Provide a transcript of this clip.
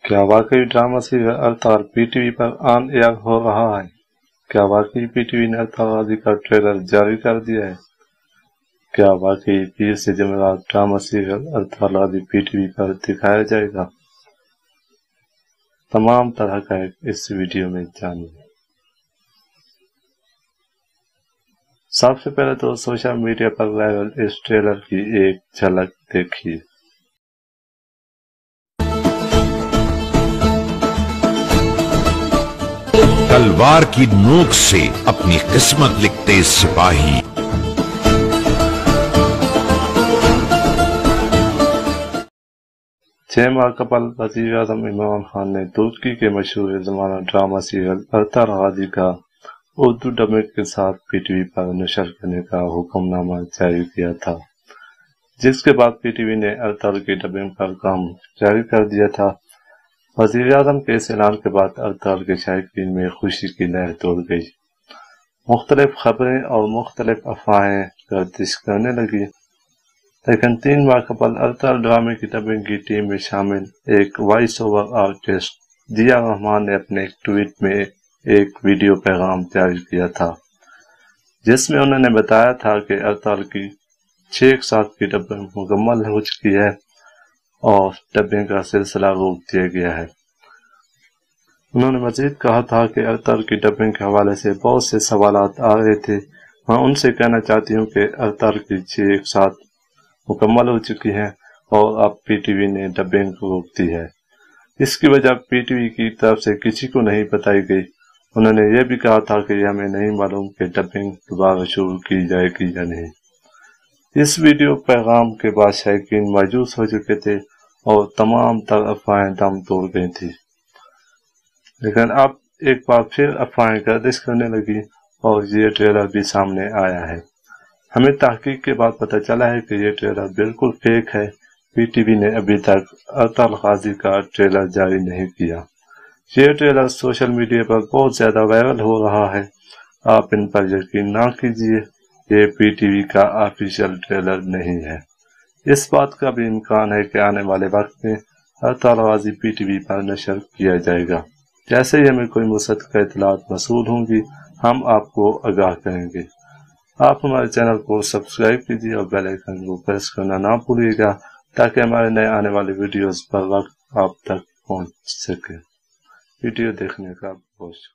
क्या वाकई drama serial अवतार पीटीवी पर ऑन एयर हो रहा है? क्या वाकई पीटीवी ने अवतार गाजी का ट्रेलर जारी कर दिया है? क्या वाकई 20 जमेरात ड्रामा सीरियल अवतार गाजी पीटीवी पर दिखाया जाएगा? तमाम तरह का इस वीडियो में जानिए। सबसे पहले तो सोशल मीडिया पर वायरल इस ट्रेलर की एक झलक देखिए। तलवार की नोक से अपनी किस्मत लिखते सिपाही। 6 माह कबल वज़ीर आज़म इमरान खान ने तुर्की के मशहूर ज़माना ड्रामा सीरियल अवतार गाजी का उर्दू डबिंग के साथ पीटीवी पर नशर करने का हुक्मनामा जारी किया था, जिसके बाद पीटीवी ने अवतार की डबिंग पर काम जारी कर दिया था। वज़ीर आज़म के इस ऐलान के बाद अवतार के शायकीन में खुशी की लहर दौड़ गई। मुख्तलिफ खबरें और मुख्तलिफ अफवाहें गर्दिश करने लगी, लेकिन 3 माह कबल अवतार ड्रामे की डबिंग की टीम में शामिल एक वॉइस ओवर आर्टिस्ट दिया रहमान ने अपने एक ट्वीट में एक वीडियो पैगाम जारी किया था, जिसमें उन्होंने बताया था कि अवतार की 6 की डबिंग मुकम्मल हो चुकी है और डबिंग का सिलसिला रोक दिया गया है। उन्होंने मजीद कहा था कि अवतार की डबिंग के हवाले से बहुत से सवालात आ रहे थे। मैं उनसे कहना चाहती हूँ कि अवतार की 6 मुकम्मल हो चुकी है और अब पीटीवी ने डबिंग को रोक दी है। इसकी वजह पीटीवी की तरफ से किसी को नहीं बताई गई। उन्होंने यह भी कहा था कि हमें नहीं मालूम कि डबिंग दोबारा शुरू की जाएगी या नहीं। इस वीडियो पैगाम के बाद शायकीन मायूस हो चुके थे और तमाम तर अफवाहें दम तोड़ गई थी, लेकिन अब एक बार फिर अफवाहें गर्दिश करने लगी और ये ट्रेलर भी सामने आया है। हमें तहकीक के बाद पता चला है कि ये ट्रेलर बिल्कुल फेक है। पीटीवी ने अभी तक अवतार गाजी का ट्रेलर जारी नहीं किया। ये ट्रेलर सोशल मीडिया पर बहुत ज्यादा वायरल हो रहा है। आप इन पर यकीन ना कीजिए, ये पीटीवी का ऑफिशियल ट्रेलर नहीं है। इस बात का भी इम्कान है कि आने वाले वक्त में अवतार गाजी पीटीवी पर नशर किया जाएगा। जैसे ही हमें कोई मुसद्दक़ इत्तलात मसूल होंगी, हम आपको आगाह करेंगे। आप हमारे चैनल को सब्सक्राइब कीजिए और बेल आइकन को प्रेस करना ना भूलिएगा, ताकि हमारे नए आने वाले वीडियोस पर वक्त आप तक पहुंच सके। वीडियो देखने का बहुत शुक्रिया।